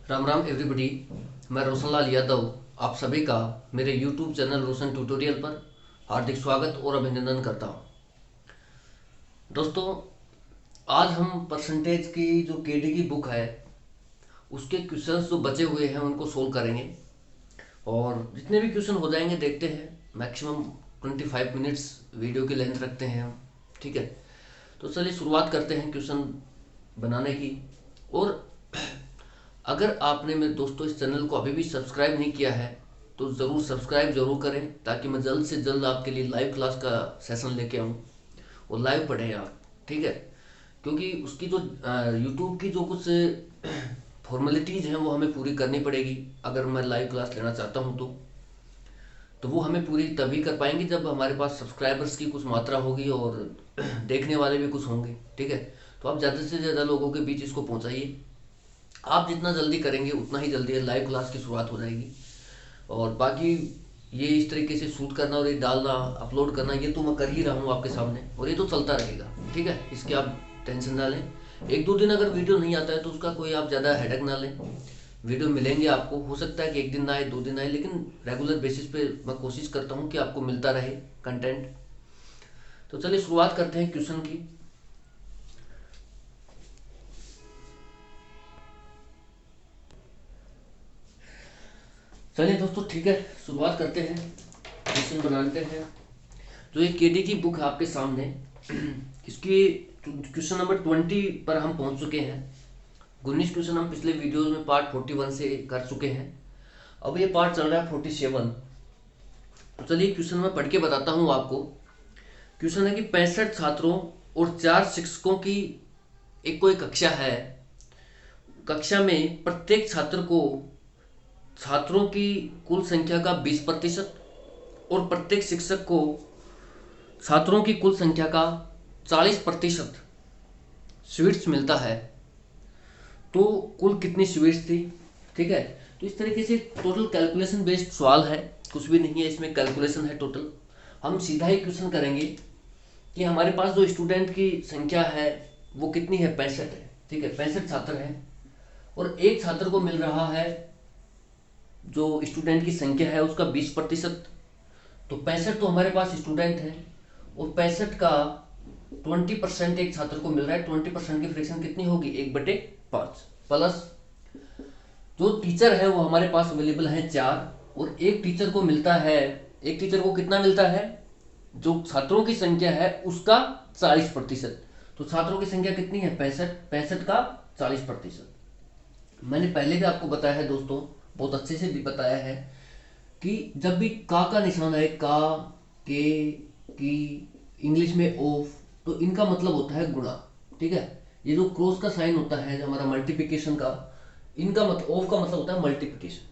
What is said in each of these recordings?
Ram Ram everybody. मैं रोशनलाल यादव आप सभी का मेरे YouTube चैनल रोशन ट्यूटोरियल पर हार्दिक स्वागत और अभिनंदन करता हूं। दोस्तों, आज हम परसेंटेज की जो केडी की बुक है उसके क्वेश्चंस जो बचे हुए हैं उनको सोल्व करेंगे और जितने भी क्वेश्चन हो जाएंगे देखते हैं। मैक्सिमम 25 मिनट्स वीडियो की लेंथ रखते हैं हम, ठीक है। तो चलिए शुरुआत करते हैं क्वेश्चन बनाने की। और अगर आपने मेरे दोस्तों इस चैनल को अभी भी सब्सक्राइब नहीं किया है तो ज़रूर सब्सक्राइब जरूर करें, ताकि मैं जल्द से जल्द आपके लिए लाइव क्लास का सेशन लेके आऊँ और लाइव पढ़ें आप, ठीक है। क्योंकि उसकी जो यूट्यूब की जो कुछ फॉर्मेलिटीज़ हैं वो हमें पूरी करनी पड़ेगी। अगर मैं लाइव क्लास लेना चाहता हूँ तो वो हमें पूरी तभी कर पाएंगे जब हमारे पास सब्सक्राइबर्स की कुछ मात्रा होगी और देखने वाले भी कुछ होंगे, ठीक है। तो आप ज़्यादा से ज़्यादा लोगों के बीच इसको पहुँचाइए। आप जितना जल्दी करेंगे उतना ही जल्दी लाइव क्लास की शुरुआत हो जाएगी। और बाकी ये इस तरीके से शूट करना और ये डालना अपलोड करना ये तो मैं कर ही रहा हूँ आपके सामने, और ये तो चलता रहेगा, ठीक है। इसकी आप टेंशन ना लें। एक दो दिन अगर वीडियो नहीं आता है तो उसका कोई आप ज़्यादा हेडेक ना लें। वीडियो मिलेंगे आपको, हो सकता है कि एक दिन ना आए, दो दिन आए, लेकिन रेगुलर बेसिस पे मैं कोशिश करता हूँ कि आपको मिलता रहे कंटेंट। तो चलिए शुरुआत करते हैं क्वेश्चन की। चलिए दोस्तों, ठीक है, शुरुआत करते हैं, क्वेश्चन बनाते हैं। जो ये केडी की बुक है आपके सामने, इसकी क्वेश्चन नंबर 20 पर हम पहुंच चुके हैं। 19 क्वेश्चन हम पिछले वीडियोस में पार्ट 41 से कर चुके हैं। अब ये पार्ट चल रहा है 47। तो चलिए क्वेश्चन मैं पढ़ के बताता हूँ आपको। क्वेश्चन है कि 65 छात्रों और 4 शिक्षकों की एक कोई कक्षा है। कक्षा में प्रत्येक छात्र को छात्रों की कुल संख्या का 20% और प्रत्येक शिक्षक को छात्रों की कुल संख्या का 40% स्वीट्स मिलता है। तो कुल कितनी स्वीट्स थी, ठीक है। तो इस तरीके से टोटल कैलकुलेशन बेस्ड सवाल है, कुछ भी नहीं है इसमें, कैलकुलेशन है टोटल। हम सीधा ही क्वेश्चन करेंगे कि हमारे पास जो स्टूडेंट की संख्या है वो कितनी है, 65 है, ठीक है। 65 छात्र हैं और एक छात्र को मिल रहा है, जो स्टूडेंट की संख्या है उसका 20%। तो 65 तो हमारे पास स्टूडेंट है और 65 का 20% एक छात्र को मिल रहा है। 20% की फ्रैक्शन कितनी होगी, 1/5 प्लस जो टीचर है वो हमारे पास अवेलेबल है 4, और एक टीचर को मिलता है, एक टीचर को कितना मिलता है, जो छात्रों की संख्या है उसका 40%। तो छात्रों की संख्या कितनी है, 65, 65 का 40%। मैंने पहले भी आपको बताया है दोस्तों, बहुत अच्छे से भी बताया है कि जब भी का निशान है, का, के, की, इंग्लिश में ऑफ, तो इनका मतलब होता है गुणा, ठीक है। ये जो क्रॉस का साइन होता है हमारा मल्टीप्लिकेशन का, इनका मतलब, ऑफ का मतलब होता है मल्टीप्लिकेशन,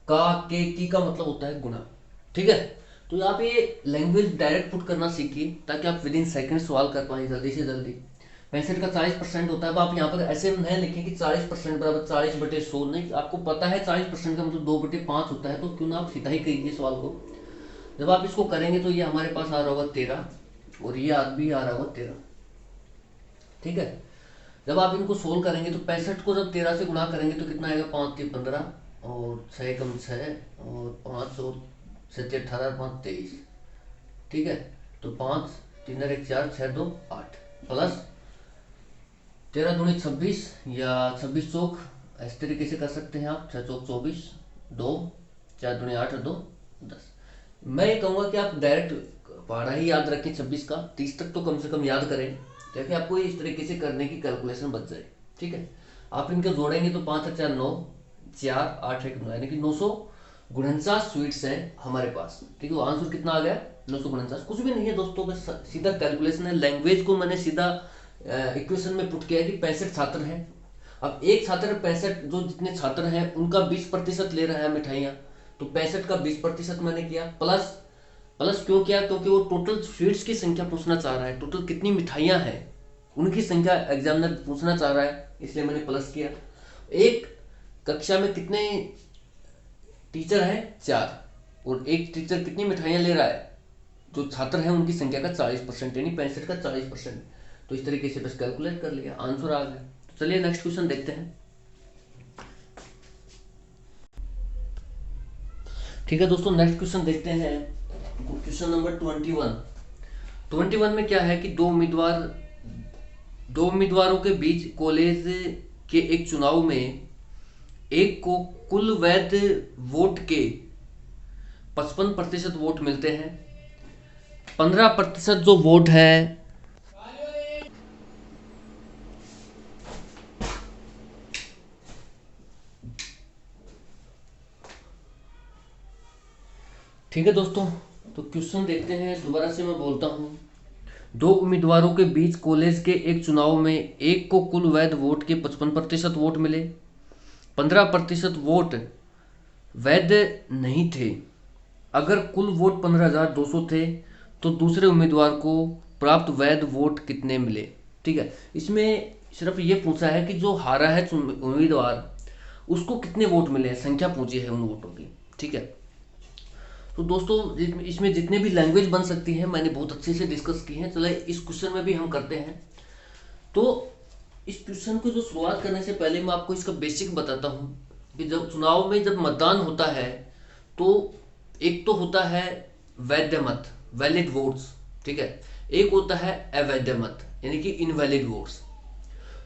का, के, की का मतलब होता है गुणा, ठीक है। तो यहाँ पे लैंग्वेज डायरेक्ट पुट करना सीखिए ताकि आप विद इन सेकेंड सवाल कर पाए जल्दी से जल्दी। 65 का 40% होता है। अब आप यहाँ पर ऐसे नहीं लिखें कि 40% बराबर 40/100, नहीं, आपको पता है 40% का मतलब 2/5 होता है, तो क्यों ना आप सीधा ही कीजिए सवाल को। जब आप इसको करेंगे तो ये हमारे पास आ रहा होगा 13 और ये भी आ रहा होगा 13, ठीक है। जब आप इनको सोल्व करेंगे तो 65 को जब 13 से गुणा करेंगे तो कितना आएगा, 5 3 15 और 6 कम 6 और 5 और 7 18 5 23, ठीक है। तो 5 3 1 4 6 2 8 प्लस 13 दूनी 26 या 26 चौक, इस तरीके से कर सकते हैं आप, 6 चौक 24, 2 4 दूनी 8 और 2 10। मैं ये कहूँगा कि आप डायरेक्ट पढ़ा ही याद रखें, 26 का 30 तक तो कम से कम याद करें, ताकि आपको इस तरीके से करने की कैलकुलेशन बच जाए, ठीक है। आप इनके जोड़ेंगे तो 5 4 9 4 8 1 9, यानी कि 949 स्वीट्स हैं हमारे पास, ठीक है। आंसर कितना आ गया, 949। कुछ भी नहीं है दोस्तों, बस सीधा कैलकुलेशन है। लैंग्वेज को मैंने सीधा इक्वेशन में पुट किया है कि 65 छात्र हैं। अब एक छात्र 65, जो जितने छात्र हैं उनका 20% ले रहा है मिठाइयाँ, तो 65 का 20% मैंने किया, प्लस प्लस क्यों किया, क्योंकि वो टोटल स्वीट्स की संख्या पूछना चाह रहा है, टोटल कितनी मिठाइयाँ हैं उनकी संख्या एग्जामिनर पूछना चाह रहा है, इसलिए मैंने प्लस किया। एक कक्षा में कितने टीचर हैं, 4, और एक टीचर कितनी मिठाइयाँ ले रहा है, जो छात्र हैं उनकी संख्या का 40%, यानी 65 का 40%। तो इस तरीके से बस कैलकुलेट कर लिया, आंसर आ गया। तो चलिए नेक्स्ट क्वेश्चन देखते हैं। ठीक है दोस्तों, नेक्स्ट क्वेश्चन देखते हैं। क्वेश्चन नंबर 21 में क्या है कि दो उम्मीदवारों के बीच कॉलेज के एक चुनाव में एक को कुल वैध वोट के 55% वोट मिलते हैं। 15% जो वोट है, ठीक है दोस्तों। तो क्वेश्चन देखते हैं, दोबारा से मैं बोलता हूं। दो उम्मीदवारों के बीच कॉलेज के एक चुनाव में एक को कुल वैध वोट के 55% वोट मिले, 15% वोट वैध नहीं थे। अगर कुल वोट 15,200 थे तो दूसरे उम्मीदवार को प्राप्त वैध वोट कितने मिले। ठीक है, इसमें सिर्फ ये पूछा है कि जो हारा है उम्मीदवार, उसको कितने वोट मिले हैं, संख्या पूछी है उन वोटों की। ठीक है, तो दोस्तों इसमें जितने भी लैंग्वेज बन सकती हैं मैंने बहुत अच्छे से डिस्कस की हैं। चलिए इस क्वेश्चन में भी हम करते हैं। तो इस क्वेश्चन को जो शुरुआत करने से पहले मैं आपको इसका बेसिक बताता हूं कि जब चुनाव में जब मतदान होता है तो एक तो होता है वैध मत, वैलिड वोट्स। ठीक है, एक होता है अवैध मत, यानी कि इनवैलिड वोट्स।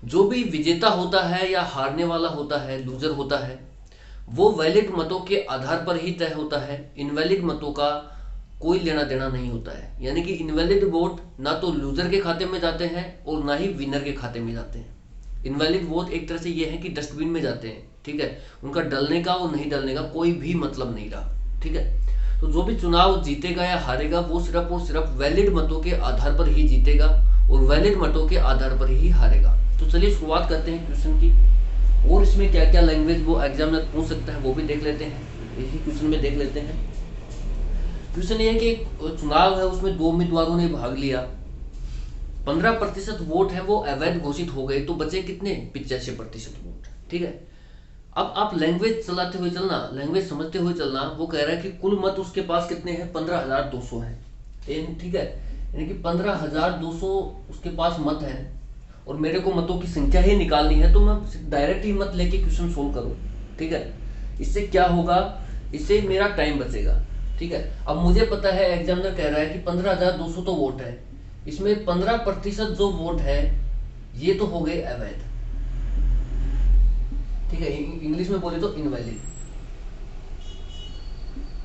जो भी विजेता होता है या हारने वाला होता है, लूजर होता है, वो वैलिड मतों के आधार पर ही तय होता है। इनवैलिड मतों का कोई लेना देना नहीं होता है, यानी कि इनवैलिड वोट ना तो लूजर के खाते में जाते हैं और ना ही विनर के खाते में जाते हैं। इनवैलिड वोट एक तरह से ये है कि डस्टबिन में जाते हैं। ठीक है, उनका डलने का और नहीं डलने का कोई भी मतलब नहीं रहा। ठीक है, तो जो भी चुनाव जीतेगा या हारेगा वो सिर्फ और सिर्फ वैलिड मतों के आधार पर ही जीतेगा और वैलिड मतों के आधार पर ही हारेगा। तो चलिए शुरुआत करते हैं क्वेश्चन की, और इसमें क्या क्या लैंग्वेज वो एग्जामिनर पूछ सकता है वो भी देख लेते हैं। इसी क्वेश्चन में देख लेते हैं। क्वेश्चन ये है कि चुनाव है, उसमें दो उम्मीदवारों ने भाग लिया, 15% वोट है वो अवैध घोषित हो गए, तो बचे कितने, 85% वोट। ठीक है, अब आप लैंग्वेज चलाते हुए चलना, लैंग्वेज समझते हुए चलना। वो कह रहा है कि कुल मत उसके पास कितने हैं, 15,200 है। ठीक है, यानी कि 15,200 उसके पास मत है और मेरे को मतों की संख्या ही निकालनी है, तो मैं डायरेक्ट ही मत लेके क्वेश्चन सोल्व करूँ। ठीक है, इससे क्या होगा, इससे मेरा टाइम बचेगा। ठीक है, अब मुझे पता है एग्जामिनर कह रहा है कि 15,200 तो वोट है, इसमें 15% जो वोट है ये तो हो गए अवैध। ठीक है, इंग्लिश में बोले तो इनवैलिड।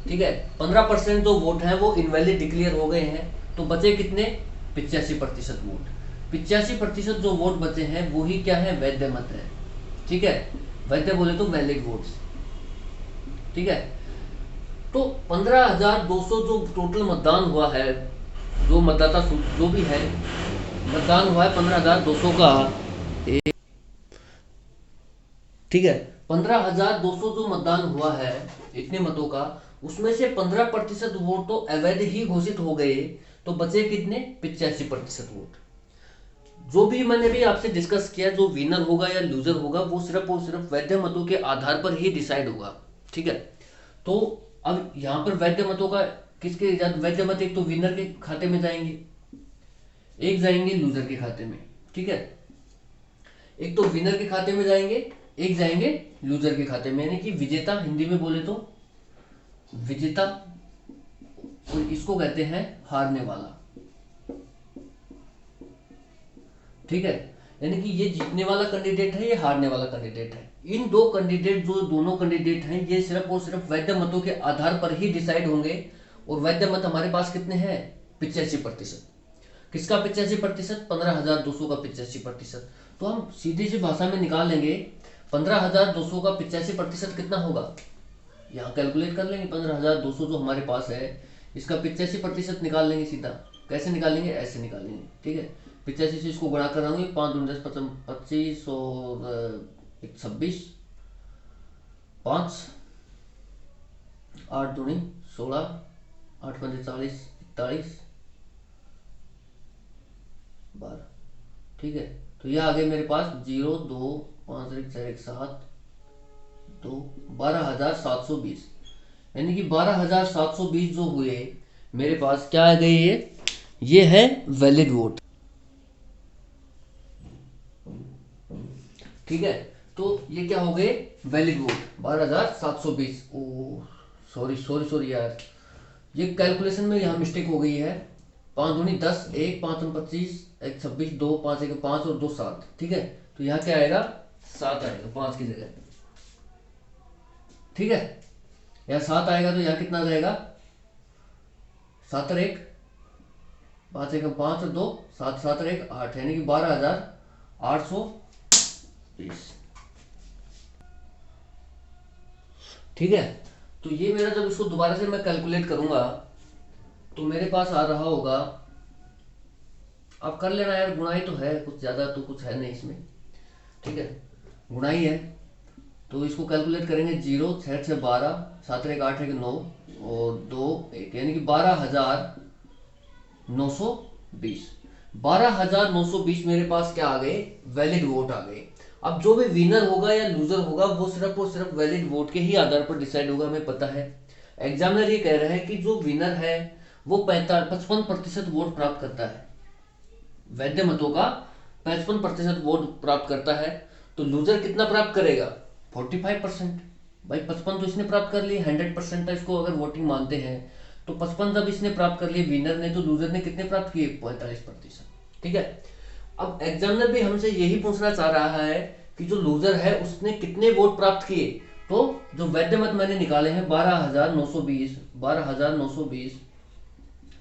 ठीक है, 15% जो वोट है वो इनवैलिड डिक्लेयर हो गए हैं, तो बचे कितने, 85% वोट। 85% जो वोट बचे हैं वो ही क्या है, वैध मत है। ठीक है, वैध बोले तो वैलिड वोट्स। ठीक है, तो 15,200 जो टोटल मतदान हुआ है, जो मतदाता जो भी है मतदान हुआ है 15,200 का। ठीक है, 15,200 जो मतदान हुआ है इतने मतों का, उसमें से 15% वोट तो अवैध ही घोषित हो गए, तो बचे कितने, 85% वोट। जो भी मैंने भी आपसे डिस्कस किया, जो विनर होगा या लूजर होगा वो सिर्फ और सिर्फ वैध मतों के आधार पर ही डिसाइड होगा। ठीक है, तो अब यहाँ पर वैध मतों का किसके, वैध मत एक तो विनर के खाते में जाएंगे, एक जाएंगे लूजर के खाते में। ठीक है, एक तो विनर के खाते में जाएंगे, एक जाएंगे लूजर के खाते में, यानी कि विजेता, हिंदी में बोले तो विजेता, और इसको कहते हैं हारने वाला। ठीक है, यानी कि ये जीतने वाला कैंडिडेट है, ये हारने वाला कैंडिडेट है। इन दो कैंडिडेट, जो दोनों कैंडिडेट हैं, ये सिर्फ और सिर्फ वैध मतों के आधार पर ही डिसाइड होंगे। और वैध मत हमारे पास कितने हैं, 85%। किसका 85%, 15,200 का 85%। तो हम सीधी सी भाषा में निकाल लेंगे, 15,200 का 85% कितना होगा, यहाँ कैलकुलेट कर लेंगे। 15,200 जो हमारे पास है इसका 85% निकाल लेंगे सीधा। कैसे निकालेंगे, ऐसे निकालेंगे। ठीक है, 85 से इसको गुणा कराएंगे, 5 दूनी 10, 25 और 26, 5 8 दूनी 16, 8 पंजे 40, 41, 12। ठीक है, तो यह आ गए मेरे पास 0, 2, 5, 1, 4, 1, 7, 2, 12,720। यानी कि 12,720 जो हुए मेरे पास क्या आ गई है, ये है वैलिड वोट। ठीक है, तो ये क्या हो गए, वैलिड वोट 12,720। ओ सॉरी सॉरी सॉरी यार, ये कैलकुलेशन में यहाँ मिस्टेक हो गई है। 5 दूनी 10, 1 5 दूनी 25, 1 26, 2 5 1 5 और 2 7। ठीक है, तो यहाँ क्या आएगा, 7 आएगा 5 की जगह। ठीक है, यहाँ 7 आएगा तो यहाँ कितना रहेगा, 7 और 1 5 1 5 और 2 7 7 और 1 8, यानी कि 12,820। ठीक है, तो ये मेरा जब इसको दोबारा से मैं कैलकुलेट करूंगा तो मेरे पास आ रहा होगा, आप कर लेना यार, गुणाई तो है, कुछ ज़्यादा तो कुछ है नहीं इसमें। ठीक है, गुणाई है, तो इसको कैलकुलेट करेंगे। 0 6 6 12 7 1 8 1 9 और 2 1, यानी कि 12,920। 12,920 मेरे पास क्या आ गए, वैलिड वोट आ गए। अब जो भी विनर होगा या लूजर होगा वो सिर्फ और सिर्फ वैलिड वोट के ही आधार पर डिसाइड होगा, हमें पता है। एग्जामिनर ये कह रहा है कि जो विनर है वो 55% वोट प्राप्त करता है, वैध मतों का 55% वोट प्राप्त करता है। तो लूजर कितना प्राप्त करेगा, 45%। भाई 55 तो इसने प्राप्त कर लिए, 100% था इसको अगर वोटिंग मानते हैं, तो 55 जब इसने प्राप्त कर लिए विनर ने, तो लूजर ने कितने प्राप्त किए, 45%। ठीक है, अब एग्जामिनर भी हमसे यही पूछना चाह रहा है कि जो लूजर है उसने कितने वोट प्राप्त किए। तो जो वैध मत मैंने निकाले हैं 12,920, 12,920।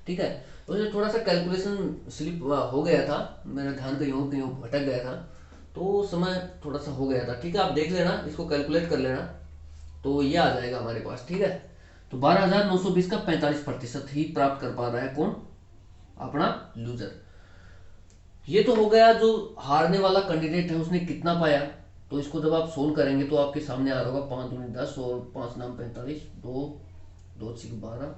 ठीक है, तो ये थोड़ा सा कैलकुलेशन स्लिप हो गया था, मेरा ध्यान कहीं और भटक गया था, तो समय थोड़ा सा हो गया था। ठीक है, आप देख लेना, इसको कैलकुलेट कर लेना, तो ये आ जाएगा हमारे पास। ठीक है, तो 12,920 का 45% ही प्राप्त कर पा रहा है कौन, अपना लूजर। ये तो हो गया जो हारने वाला कैंडिडेट है उसने कितना पाया। तो इसको जब आप सोल्व करेंगे तो आपके सामने आ रहा होगा 5 दूनी 10 और 5 नाम 45, 2 2 6 12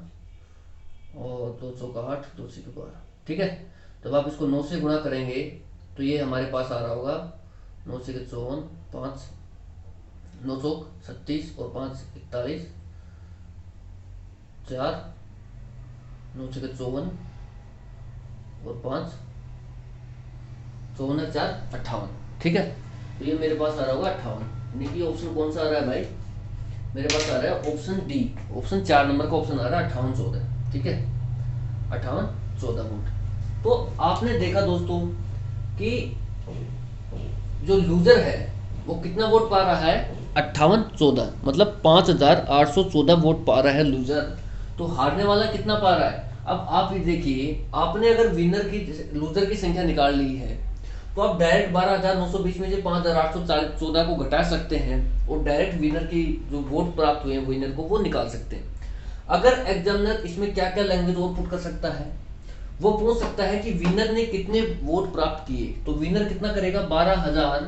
और 2 चौका 8, 2 6 12। ठीक है, जब आप इसको 9 से गुणा करेंगे तो ये हमारे पास आ रहा होगा 9 से 54, 5 9 चौक 36 और 5 41, 4 9 से 54 और 5 54 और 4 58। ठीक है, तो ये मेरे पास आ रहा होगा 58, यानी कि ऑप्शन कौन सा आ रहा है भाई, मेरे पास आ रहा है ऑप्शन डी, ऑप्शन 4 नंबर का ऑप्शन आ रहा है 58 14। ठीक है, 58 14 वोट। तो आपने देखा दोस्तों कि जो लूजर है वो कितना वोट पा रहा है, 58 14, मतलब 5,814 वोट पा रहा है लूजर। तो हारने वाला कितना पा रहा है। अब आप ये देखिए, आपने अगर विनर की लूजर की संख्या निकाल ली है तो आप डायरेक्ट 12,920 में से 5,814 को घटा सकते हैं और डायरेक्ट विनर की जो वोट प्राप्त हुए हैं विनर को वो निकाल सकते हैं। अगर एग्जामिनर इसमें क्या क्या लैंग्वेज और पुट कर सकता है, वो पूछ सकता है कि विनर ने कितने वोट प्राप्त किए। तो विनर कितना करेगा, 12,000,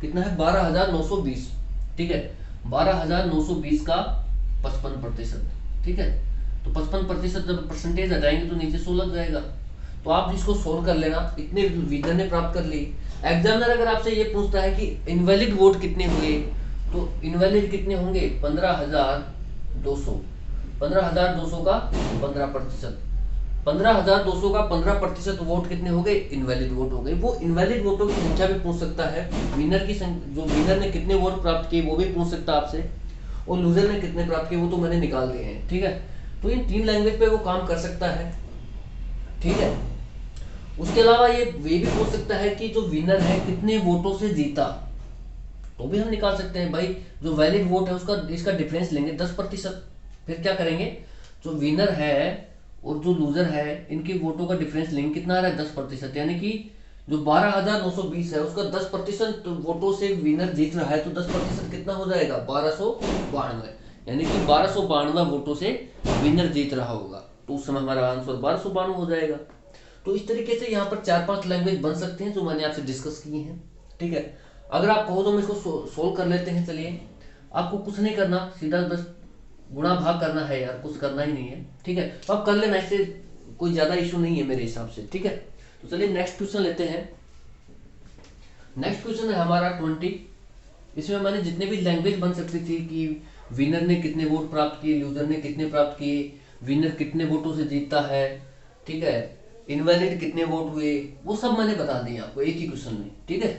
कितना है 12,920। ठीक है, 12,920 का 55%। ठीक है, तो 55% जब परसेंटेज आ जाएंगे तो नीचे 100 लग जाएगा। तो आप इसको सोल्व कर लेना, इतने विनर ने प्राप्त कर ली। एग्जामिनर अगर आपसे ये पूछता है कि इनवैलिड वोट कितने हुए, तो इनवैलिड कितने होंगे, 15,200। 15,200 का 15%, 15,200 का 15% वोट कितने हो गए, इनवैलिड वोट हो गए। वो इनवैलिड वोटों की संख्या भी पूछ सकता है, विनर की जो विनर ने कितने वोट प्राप्त किए वो भी पूछ सकता है आपसे, और लूजर ने कितने प्राप्त किए वो तो मैंने निकाल दिए हैं। ठीक है, तो इन 3 लैंग्वेज पे वो काम कर सकता है। ठीक है, उसके अलावा ये भी पूछ सकता है कि जो विनर है कितने वोटों से जीता, तो भी हम निकाल सकते हैं। भाई जो वैलिड वोट है उसका इसका डिफरेंस लेंगे 10%, फिर क्या करेंगे, जो विनर है और जो लूजर है इनकी वोटों का डिफरेंस लेंगे, कितना आ रहा है 10%, यानी कि जो 12,920 है उसका 10% वोटों से विनर जीत रहा है, तो 10% कितना हो जाएगा, 1292, यानी कि 1292 वोटों से विनर जीत रहा होगा। तो उस समय हमारा आंसर 1292 हो जाएगा। तो इस तरीके से यहाँ पर 4-5 लैंग्वेज बन सकते हैं जो मैंने आपसे डिस्कस किए हैं। ठीक है, अगर आप कहो तो हम इसको सोल्व कर लेते हैं। चलिए, आपको कुछ नहीं करना, सीधा बस गुणा भाग करना है यार, कुछ करना ही नहीं है। ठीक है, तो आप कर लेना, इससे कोई ज्यादा इशू नहीं है मेरे हिसाब से। ठीक है, तो चलिए नेक्स्ट क्वेश्चन लेते हैं। नेक्स्ट क्वेश्चन है हमारा 20। इसमें मैंने जितने भी लैंग्वेज बन सकती थी कि विनर ने कितने वोट प्राप्त किए, लूजर ने कितने प्राप्त किए, विनर कितने वोटों से जीतता है, ठीक है, इनवैलिड कितने वोट हुए, वो सब मैंने बता दिए आपको एक ही क्वेश्चन में, ठीक है।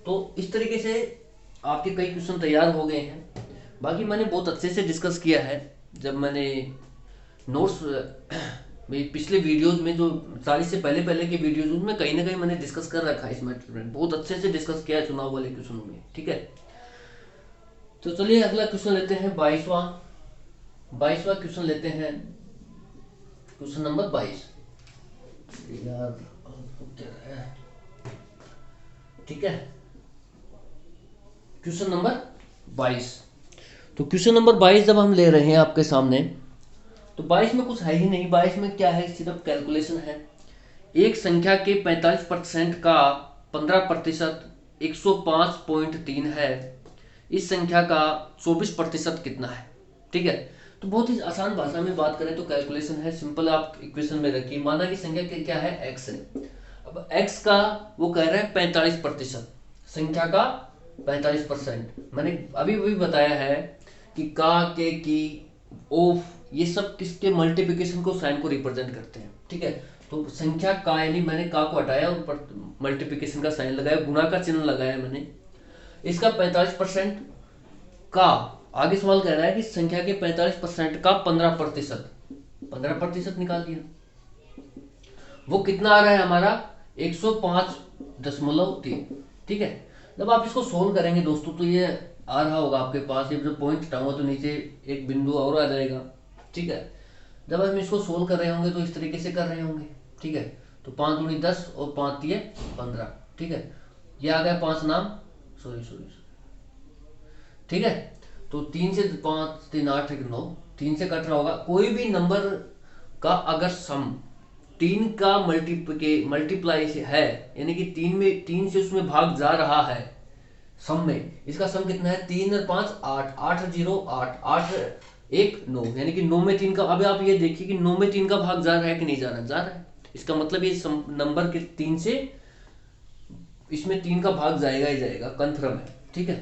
तो इस तरीके से आपके कई क्वेश्चन तैयार हो गए हैं। बाकी मैंने बहुत अच्छे से डिस्कस किया है। जब मैंने नोट्स मेरी पिछले वीडियोज में जो 40 से पहले पहले के वीडियोज उनमें कहीं ना कहीं मैंने डिस्कस कर रखा है इस मैटर में, बहुत अच्छे से डिस्कस किया है चुनाव वाले क्वेश्चनों में, ठीक है। तो चलिए अगला क्वेश्चन लेते हैं, 22वां क्वेश्चन लेते हैं, क्वेश्चन नंबर 22 यार, ठीक है। क्वेश्चन नंबर 22, तो क्वेश्चन नंबर 22 जब हम ले रहे हैं आपके सामने, तो 22 में कुछ है ही नहीं। 22 में क्या है, सिर्फ कैलकुलेशन है। एक संख्या के 45% का 15% 105.3 है। इस संख्या का 24% कितना है, ठीक है। तो बहुत ही आसान भाषा में बात करें तो कैलकुलेशन है, सिंपल आप इक्वेशन में रखिए। माना कि संख्या क्या है, x है। अब x का वो कह रहा है 45%, संख्या का 45%। मैंने अभी भी बताया है कि का, के, की, ऑफ, ये सब किसके मल्टीप्लिकेशन को, साइन को रिप्रेजेंट करते हैं, ठीक है। तो संख्या का यानी मैंने का को हटाया और मल्टीप्लिकेशन का साइन लगाया, गुणा का चिन्ह लगाया मैंने। इसका 45% का, आगे सवाल कह रहा है कि संख्या के 45% का 15% निकाल दिया। वो कितना आ रहा है हमारा, 105.3, ठीक है। जब आप इसको सोल्व करेंगे दोस्तों तो ये आ रहा होगा आपके पास, ये जो पॉइंट हटाऊंगा तो नीचे एक बिंदु और आ जाएगा, ठीक है। जब हम इसको सोल्व कर रहे होंगे तो इस तरीके से कर रहे होंगे, ठीक है। तो 5 दूनी 10 और 5 दिए 15, ठीक है। ये आ गया 5 नाम, सॉरी, ठीक है। तो 3 से 5 3 8 1 9, 3 से कट रहा होगा। कोई भी नंबर का अगर सम 3 का मल्टीप्लाई है, यानी कि 3 से उसमें भाग जा रहा है सम में, इसका सम कितना है, 3 और 5 8, 8 0 8, 8 1 9, यानी कि 9 में 3 का, अब आप ये देखिए कि 9 में 3 का भाग जा रहा है कि नहीं जा रहा, जा रहा है। इसका मतलब ये नंबर के 3 से इसमें 3 का भाग जाएगा ही जाएगा, कंफर्म है, ठीक है।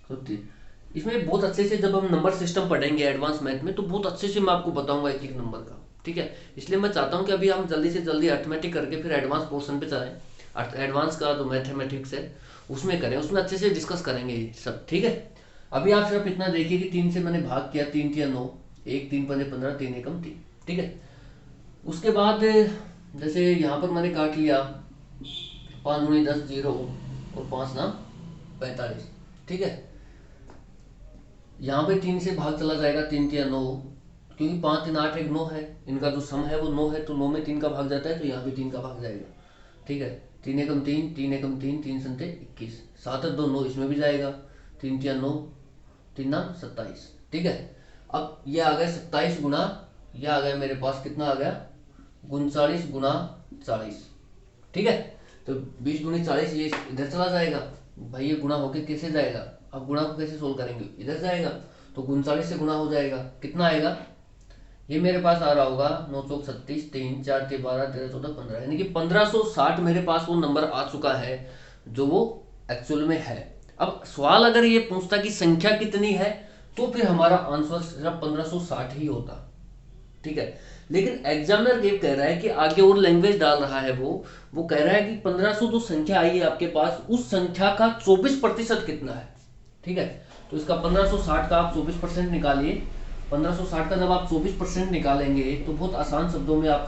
तो इसमें बहुत अच्छे से जब हम नंबर सिस्टम पढ़ेंगे एडवांस मैथ में, तो बहुत अच्छे से मैं आपको बताऊंगा एक एक नंबर का, ठीक है। इसलिए मैं चाहता हूं कि अभी हम जल्दी से जल्दी अर्थमेटिक करके फिर एडवांस पोर्शन पे चलें। एडवांस का जो मैथमेटिक्स है उसमें करें, उसमें अच्छे से डिस्कस करेंगे ये सब, ठीक है। अभी आप सिर्फ इतना देखिए कि 3 से मैंने भाग किया, 3 तिया 9, 1 3 5 15, 3 एकम 3, ठीक है। उसके बाद जैसे यहाँ पर मैंने काट लिया 5 दूनी 10 0 और 5 नाम 45, ठीक है। यहाँ पे 3 से भाग चला जाएगा, 3 तिया 9, क्योंकि 5 3 8 1 9 है, इनका जो सम है वो 9 है, तो 9 में 3 का भाग जाता है, तो यहाँ भी 3 का भाग जाएगा, ठीक है। 3 एकम 3, 3 एकम 3, 3 संते 21, 7 2 9, इसमें भी जाएगा, 3 तिया 9, 3 नाम 27, ठीक है। अब ये आ गया 27 गुना, ये आ गया मेरे पास कितना आ गया, 39 गुना 40, ठीक है। तो 20 गुनी 40, ये इधर चला जाएगा भाई, ये गुना होके कैसे जाएगा, अब गुणा को कैसे सोल्व करेंगे, इधर जाएगा, तो 39 से गुणा हो जाएगा, कितना आएगा, ये मेरे पास आ रहा होगा 9 चौक 36, 3 4 3 12 13 14 15, यानी कि 1560 मेरे पास वो नंबर आ चुका है जो वो एक्चुअल में है। अब सवाल अगर ये पूछता कि संख्या कितनी है, तो फिर हमारा आंसर सिर्फ 1560 ही होता, ठीक है। लेकिन एग्जामिनर ये कह रहा है कि आगे और लैंग्वेज डाल रहा है, वो कह रहा है कि 1500 जो संख्या आई है आपके पास, उस संख्या का 24% कितना है, ठीक है। तो इसका 1560 का आप 24% निकालिए। 1560 का जब आप 24% निकालेंगे तो बहुत आसान शब्दों में आप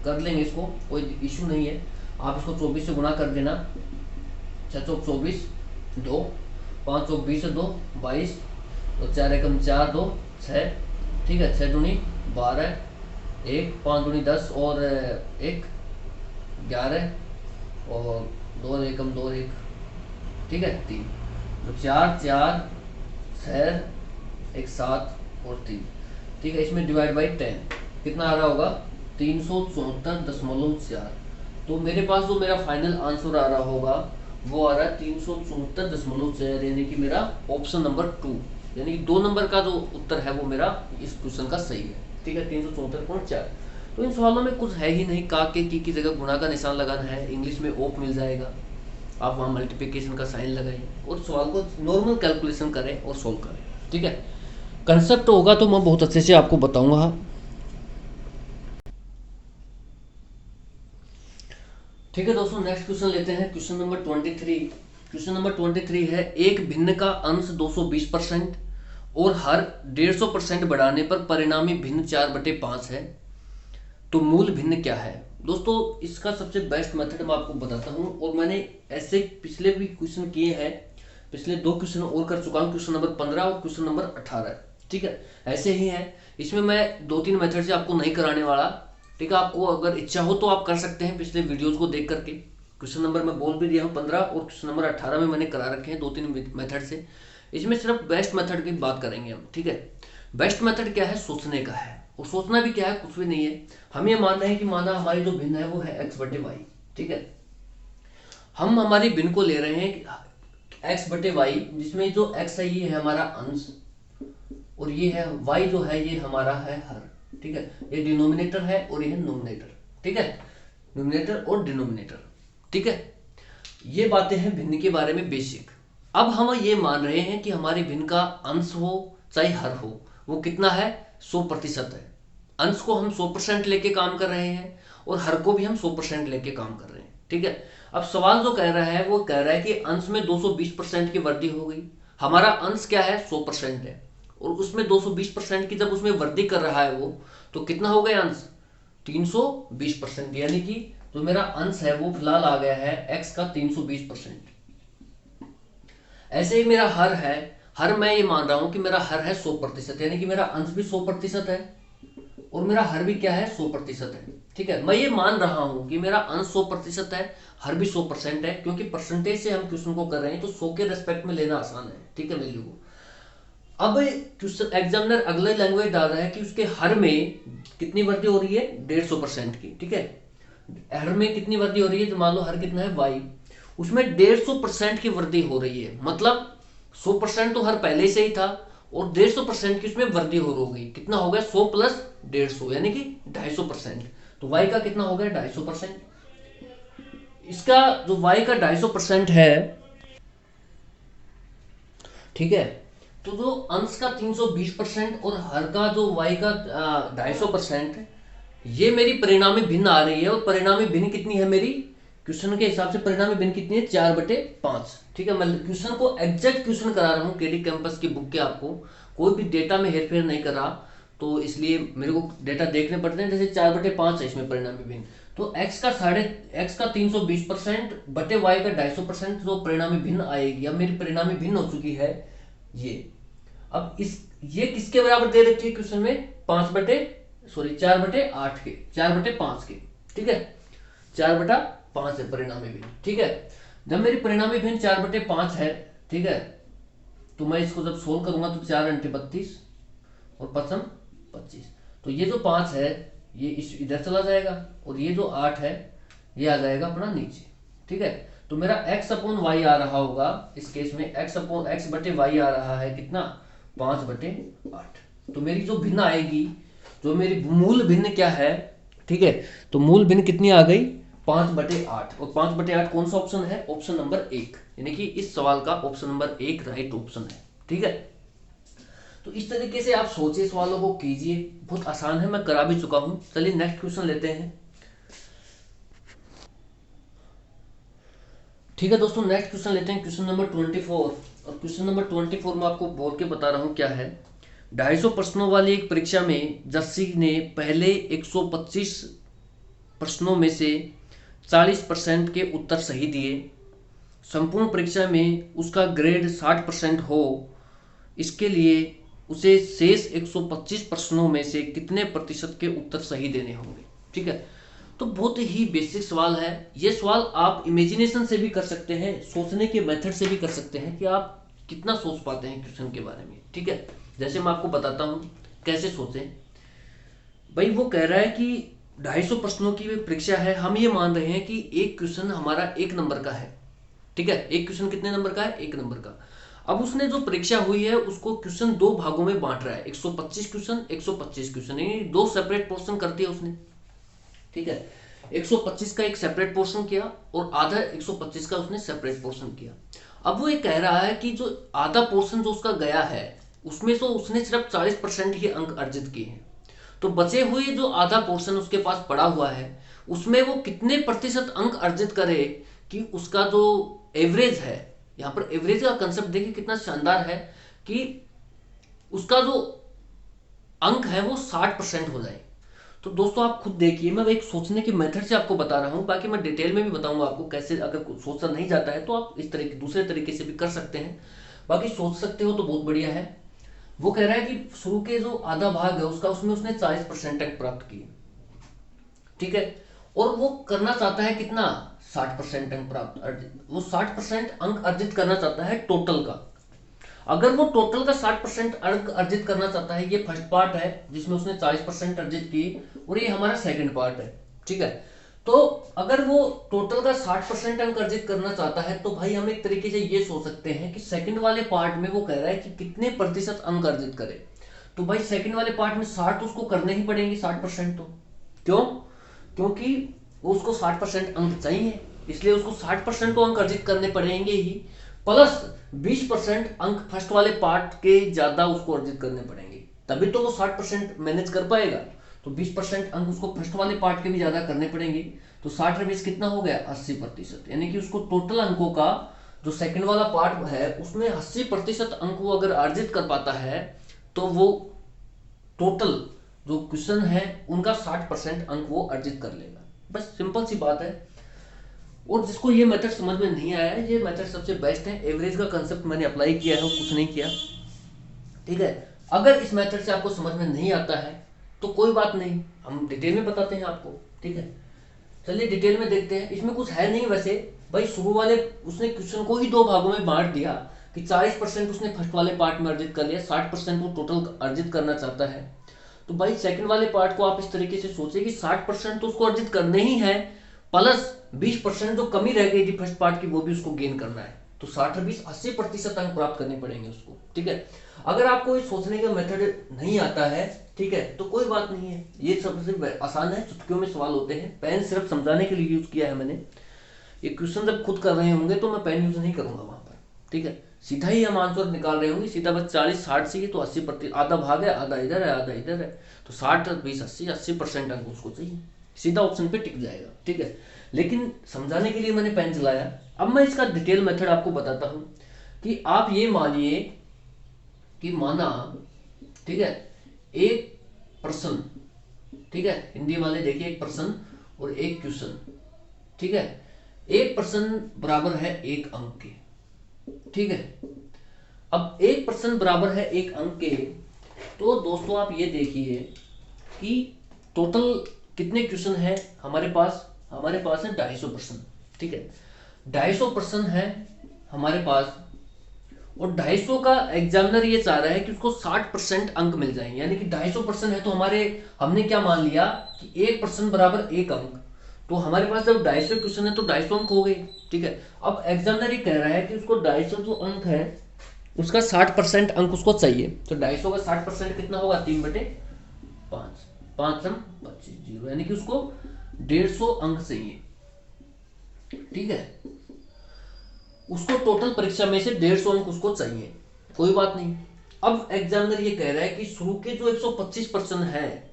कर लेंगे इसको, कोई इशू नहीं है। आप इसको 24 से गुणा कर देना, 6 चौक 24 2, 5 चौक 20 2 22, और 4 एकम 4 2 6, ठीक है। 6 दूनी 12, 1 5 दूनी 10 और 1 11, और 2 एकम 2 1, ठीक है 3, तो 4 4 6 1 7 और 3, ठीक है। इसमें डिवाइड बाई 10 कितना आ रहा होगा, 374.4। तो मेरे पास जो मेरा फाइनल आंसर आ रहा होगा वो आ रहा है 374.4, यानी कि मेरा ऑप्शन नंबर 2, यानी कि 2 नंबर का जो उत्तर है वो मेरा इस क्वेश्चन का सही है, ठीक है, 374.4। तो इन सवालों में कुछ है ही नहीं, का के की जगह गुणा का निशान लगाना है, इंग्लिश में ऑफ मिल जाएगा, आप वहाँ मल्टीप्लिकेशन का साइन लगाइए और सवाल को नॉर्मल कैलकुलेशन करें और सोल्व करें, ठीक है। कंसेप्ट होगा तो मैं बहुत अच्छे से आपको बताऊंगा, ठीक है दोस्तों, नेक्स्ट क्वेश्चन लेते हैं, क्वेश्चन नंबर 23। क्वेश्चन नंबर 23 है, एक भिन्न का अंश 220% और हर 150% बढ़ाने पर परिणामी भिन्न 4/5 है, तो मूल भिन्न क्या है। दोस्तों इसका सबसे बेस्ट मेथड मैं आपको बताता हूँ, और मैंने ऐसे पिछले भी क्वेश्चन किए हैं, पिछले 2 क्वेश्चन और कर चुका हूँ, क्वेश्चन नंबर 15 और क्वेश्चन नंबर 18। ठीक है, ऐसे ही है, इसमें मैं 2-3 मेथड से आपको नहीं कराने वाला। ठीक है, आपको अगर इच्छा हो तो आप कर सकते हैं पिछले वीडियोस को देख करके। क्वेश्चन नंबर मैं बोल भी दिया हूँ 15 और क्वेश्चन नंबर 18 में मैंने करा रखे हैं 2-3 मेथड से। इसमें सिर्फ बेस्ट मेथड की बात करेंगे हम। ठीक है, बेस्ट मेथड क्या है, सोचने का है, और सोचना भी क्या है, कुछ भी नहीं है। हम ये मान रहे हैं कि माना हमारी जो भिन्न है वो है x/y। ठीक है, हम हमारी भिन्न को ले रहे हैं x/y, जिसमें जो x है ये है हमारा अंश, और ये है y जो है ये हमारा है हर। ठीक है, ये डिनोमिनेटर है और ये है नोमिनेटर। ठीक है, नोमिनेटर और डिनोमिनेटर। ठीक है, ये बातें हैं भिन्न के बारे में बेसिक। अब हम ये मान रहे हैं कि हमारी भिन्न का अंश हो चाहे हर हो, वो कितना है, 100% है। अंश को हम 100% लेके काम कर रहे हैं और हर को भी हम 100% लेके काम कर रहे हैं। ठीक है, अब सवाल जो कह रहा है वो कह रहा है कि अंश में 220% की वृद्धि हो गई। हमारा अंश क्या है, 100% है, और उसमें 220% की जब उसमें वृद्धि कर रहा है वो, तो कितना हो गया अंश, 320%। यानी कि जो मेरा अंश है वो फिलहाल आ गया है x का 320%। ऐसे ही मेरा हर है, हर मैं ये मान रहा हूं कि मेरा हर है 100%, यानी कि मेरा अंश भी 100% है और मेरा हर भी क्या है, 100% है। ठीक है, मैं ये मान रहा हूं कि मेरा अंश 100% है, हर भी 100% है, क्योंकि परसेंटेज से हम क्वेश्चन को कर रहे हैं तो 100 के रेस्पेक्ट में लेना आसान है। ठीक है, वैल्यू को। अब क्वेश्चन एग्जामिनर अगले लैंग्वेज डाल रहा है कि उसके हर में कितनी वृद्धि हो रही है, 150% की। ठीक है, हर में कितनी वृद्धि हो रही है, तो मान लो हर कितना है y, उसमें 150% की वृद्धि हो रही है। मतलब 100% तो हर पहले से ही था और 150% की उसमें वृद्धि हो गई। कितना हो गया, 100 + 150 यानी कि 250%। तो y का कितना हो गया, 250%। इसका जो y का 250% है, ठीक है, तो जो अंश का 320% और हर का जो y का 250%, ये मेरी परिणामी भिन्न आ रही है। और परिणामी भिन्न कितनी है मेरी, क्वेश्चन के हिसाब से परिणामी भिन्न कितनी है, 4/5। ठीक है, मैं क्वेश्चन को एग्जैक्ट क्वेश्चन करा रहा हूँ केडी कैंपस की बुक के, आपको कोई भी डेटा में हेरफेर नहीं कर रहा, तो इसलिए मेरे को डेटा देखने पड़ते हैं। जैसे 4/5 है इसमें परिणामी भिन्न, तो x का 320% बटे y का 250% जो परिणामी भिन्न आएगी। अब मेरी परिणामी भिन्न हो चुकी है ये। अब ये किसके बराबर दे रखी है क्वेश्चन में, 4/8 के, 4/5 के। ठीक है, 4/5 है परिणामी भिन्न। ठीक है, जब मेरी परिणामी भिन्न 4/5 है, ठीक है, तो मैं इसको जब सोल्व करूंगा तो 4 × 32 और 5 25, तो ये जो 5 है ये इधर चला जाएगा, और ये जो 8 है ये आ जाएगा अपना नीचे। ठीक है, तो मेरा x/y आ रहा होगा इस केस में, x/y आ रहा है कितना, 5/8। तो मेरी जो भिन्न आएगी, जो मेरी मूल भिन्न क्या है, ठीक है, तो मूल भिन्न कितनी आ गई, 5/8। और 5/8 कौन सा ऑप्शन है, ऑप्शन नंबर 1, यानी कि इस सवाल का ऑप्शन नंबर 1 राइट ऑप्शन है। ठीक है, तो इस तरीके से आप सोचिए, सवालों को कीजिए, बहुत आसान है, मैं करा भी चुका हूं। चलिए नेक्स्ट क्वेश्चन लेते हैं। ठीक है दोस्तों, नेक्स्ट क्वेश्चन लेते हैं, क्वेश्चन नंबर 24। और क्वेश्चन नंबर 24 में आपको बोल के बता रहा हूं क्या है। 250 प्रश्नों वाली एक परीक्षा में जस्सी ने पहले 125 प्रश्नों में से 40% के उत्तर सही दिए। संपूर्ण परीक्षा में उसका ग्रेड 60% हो, इसके लिए उसे शेष 125 प्रश्नों में से कितने प्रतिशत के उत्तर सही देने होंगे। ठीक है, तो बहुत ही बेसिक सवाल है। ये सवाल आप इमेजिनेशन से भी कर सकते हैं, सोचने के मेथड से भी कर सकते हैं कि आप कितना सोच पाते हैं क्वेश्चन के बारे में। ठीक है, जैसे मैं आपको बताता हूं कैसे सोचें। भाई वो कह रहा है कि 250 प्रश्नों की परीक्षा है, हम ये मान रहे हैं कि एक क्वेश्चन हमारा 1 नंबर का है। ठीक है, एक क्वेश्चन कितने नंबर का है, 1 नंबर का। अब उसने जो परीक्षा हुई है उसको क्वेश्चन 2 भागों में बांट रहा है, 125 क्वेश्चन, 125 क्वेश्चन, यानी 2 सेपरेट पोर्शन कर दिया उसने। ठीक है, 125 का एक सेपरेट पोर्शन किया और आधा 125 का उसने सेपरेट पोर्शन किया। अब वो ये कह रहा है कि जो आधा पोर्शन जो उसका गया है उसमें तो उसने सिर्फ 40% ही अंक अर्जित किए हैं, तो बचे हुए जो आधा पोर्शन उसके पास पड़ा हुआ है उसमें वो कितने प्रतिशत अंक अर्जित करे कि उसका जो एवरेज है, यहाँ पर एवरेज का कंसेप्ट देखिए कितना शानदार है, कि उसका जो अंक है वो 60% हो जाए। तो दोस्तों आप खुद देखिए, मैं एक सोचने के मेथड से आपको बता रहा हूँ, बाकी मैं डिटेल में भी बताऊंगा आपको कैसे, अगर सोचा नहीं जाता है तो आप इस तरह दूसरे तरीके से भी कर सकते हैं, बाकी सोच सकते हो तो बहुत बढ़िया है। वो कह रहा है कि शुरू के जो आधा भाग है उसका, उसमें उसने 40% अंक प्राप्त किए, ठीक है, और वो करना चाहता है कितना, 60% अंक प्राप्त अर्जित, वो 60% अंक अर्जित करना चाहता है टोटल का। अगर वो टोटल का 60% अंक अर्जित करना चाहता है, ये फर्स्ट पार्ट है जिसमें उसने 40% अर्जित की, और ये हमारा सेकंड पार्ट है, ठीक है। तो अगर वो टोटल का 60% अंक अर्जित करना चाहता है, तो भाई हम एक तरीके से ये सोच सकते हैं कि सेकंड वाले पार्ट में वो कह रहा है कि कितने प्रतिशत अंक अर्जित करे। तो भाई सेकंड वाले पार्ट में 60 उसको करने ही पड़ेंगे, 60%। तो क्यों, क्योंकि उसको 60% अंक चाहिए, इसलिए उसको 60% तो अंक अर्जित करने पड़ेंगे ही, प्लस 20% अंक फर्स्ट वाले पार्ट के ज्यादा उसको अर्जित करने पड़ेंगे, तभी तो वो 60% मैनेज कर पाएगा। तो 20% अंक उसको फर्स्ट वाले पार्ट के भी ज्यादा करने पड़ेंगे, तो 60 और 20 कितना हो गया, 80%। यानी कि उसको टोटल अंकों का जो सेकंड वाला पार्ट है उसमें 80% अंक वो अगर अर्जित कर पाता है, तो वो टोटल जो क्वेश्चन है उनका 60% अंक वो अर्जित कर लेगा। बस सिंपल सी बात है। और जिसको ये मेथड समझ में नहीं आया है, ये मेथड सबसे बेस्ट है। एवरेज का कंसेप्ट मैंने अप्लाई किया है, कुछ नहीं किया, ठीक है। अगर इस मेथड से आपको समझ में नहीं आता है तो कोई बात नहीं, हम डिटेल में बताते हैं आपको, ठीक है। चलिए डिटेल में देखते हैं। इसमें कुछ है नहीं वैसे भाई, शुरू वाले उसने क्वेश्चन को ही दो भागों में बांट दिया कि 40% उसने फर्स्ट वाले पार्ट में अर्जित कर लिया, 60% वो टोटल अर्जित करना चाहता है। तो भाई सेकंड वाले पार्ट को आप इस तरीके से सोचिए कि 60% तो उसको अर्जित करने ही है, प्लस 20% जो कमी रह गई थी फर्स्ट पार्ट की वो भी उसको गेन करना है। तो 60 और 20 80% अंक प्राप्त करने पड़ेंगे उसको, ठीक है। अगर आपको ये सोचने का मेथड नहीं आता है, ठीक है, तो कोई बात नहीं है, ये सबसे आसान है, चुटकियों में सवाल होते हैं। पेन सिर्फ समझाने के लिए यूज किया है मैंने। ये क्वेश्चन जब खुद कर रहे होंगे तो मैं पेन यूज नहीं करूंगा वहां पर, ठीक है। सीधा ही हम आंसर निकाल रहे होंगे, सीधा बस 40-60 से ही तो 80%, आधा भाग है, आधा इधर है, आधा इधर है, तो 60 20 80% अंक उसको चाहिए, सीधा ऑप्शन पे टिक जाएगा, ठीक है। लेकिन समझाने के लिए मैंने पेन चलाया। अब मैं इसका डिटेल मेथड आपको बताता हूं कि आप ये मानिए कि माना, ठीक है, एक प्रश्न, ठीक है, हिंदी वाले देखिए, एक प्रश्न और एक क्वेश्चन, ठीक है। एक प्रश्न बराबर है एक अंक के, ठीक है। अब एक प्रश्न बराबर है एक अंक के, तो दोस्तों आप ये देखिए कि टोटल कितने क्वेश्चन है हमारे पास है 250 प्रश्न, ठीक है। 250 प्रश्न है हमारे पास, और 250 का एग्जामिनर ये चाह रहा है कि उसको 60% अंक मिल जाएंगे, यानी कि 250 प्रश्न है तो हमने क्या मान लिया कि एक प्रश्न बराबर एक अंक। तो हमारे पास जब 250 क्वेश्चन है तो 250 अंक हो गए, ठीक है। अब एग्जामिनर ये कह रहा है कि उसको 250 जो अंक है उसका 60% अंक उसको चाहिए, तो 250 का 60% कितना होगा, 3/5, 5 25 0, यानी कि उसको 150 अंक चाहिए, ठीक है। उसको टोटल परीक्षा में से 150 अंक उसको चाहिए, कोई बात नहीं। अब एग्जामिनर ये कह रहा है कि शुरू के जो 125 प्रश्न है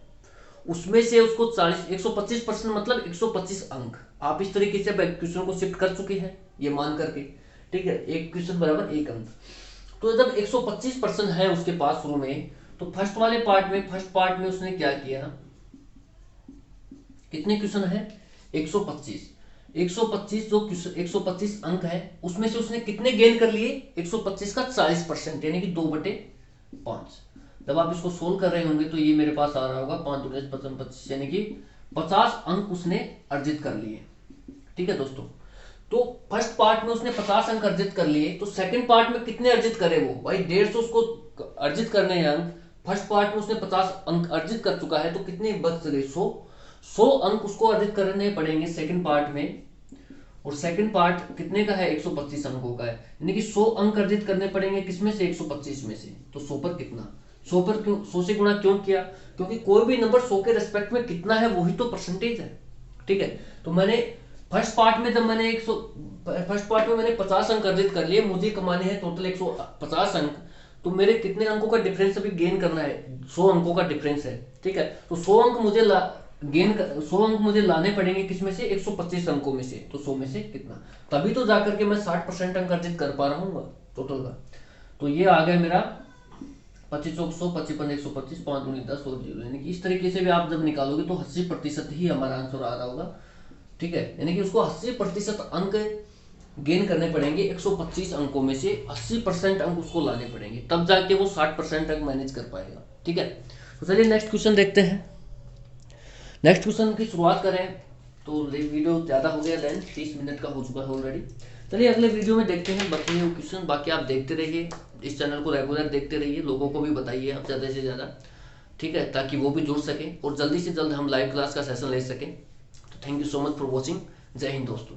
उसमें से उसको 125% मतलब 125 अंक। आप इस तरीके से क्वेश्चन को शिफ्ट कर चुके हैं ये मान करके, ठीक है, एक क्वेश्चन बराबर एक अंक। तो जब 125 प्रश्न है उसके पास शुरू में, तो फर्स्ट पार्ट में उसने क्या किया, कितने क्वेश्चन है, 125 जो 125 अंक है उसमें से उसने कितने गेन कर लिए, 125 का 40%, यानी कि 2/5। जब आप इसको सोल्व कर रहे होंगे तो ये मेरे पास आ रहा होगा 5 × 25, यानी कि 50 अंक उसने अर्जित कर लिए, ठीक है दोस्तों। तो फर्स्ट पार्ट में उसने 50 अंक अर्जित कर लिए, तो सेकंड पार्ट में कितने अर्जित करे वो, भाई 150 उसको अर्जित करने हैं अंक। फर्स्ट पार्ट में उसने 50 अंक अर्जित कर चुका है, तो कितने बच गए, 100 अंक उसको अर्जित करने पड़ेंगे सेकंड पार्ट में। और सेकंड पार्ट कितने का है, 125 अंकों का है, यानी कि 100 अंक अर्जित करने पड़ेंगे किसमें से, 125 में से। तो 100 पर कितना, 100 पर क्यों 100 से गुणा क्यों किया, क्योंकि कोई भी नंबर 100 के रेस्पेक्ट में कितना है वही तो परसेंटेज है, ठीक है। तो मैंने फर्स्ट पार्ट में मैंने 50 अंक अर्जित कर लिए, मुझे कमाने हैं टोटल 150 अंक। तो मेरे कितने अंकों का डिफरेंस अभी गेन करना है, 100 अंकों का डिफरेंस है, ठीक है। तो 100 अंक मुझे गेन 100 अंक मुझे लाने पड़ेंगे, किसमें से, 125 अंकों में से। तो 100 में से कितना, तभी तो जाकर के मैं 60% अंक अर्जित कर पा रहा हूँ टोटल का। तो ये आ गया मेरा 25 चौक 100, 25 125, 5 दूनी 10 और 0। यानी कि इस तरीके से भी आप जब निकालोगे तो 80% ही हमारा आंसर आ रहा होगा। ठीक है, यानी कि उसको 80% अंक गेन करने पड़ेंगे, 125 अंकों में से 80% अंक उसको लाने पड़ेंगे, तब जाके वो 60% अंक मैनेज कर पाएगा। ठीक है, तो चलिए नेक्स्ट क्वेश्चन देखते हैं। नेक्स्ट क्वेश्चन की शुरुआत करें तो वीडियो ज़्यादा हो गया, लेंथ 30 मिनट का हो चुका है ऑलरेडी। चलिए अगले वीडियो में देखते हैं बाकी क्वेश्चन। बाकी आप देखते रहिए, इस चैनल को रेगुलर देखते रहिए, लोगों को भी बताइए आप ज़्यादा से ज़्यादा। ठीक है, ताकि वो भी जुड़ सकें और जल्दी से जल्द हम लाइव क्लास का सेशन ले सकें। तो thank you so much for watching. जय हिंद दोस्तों।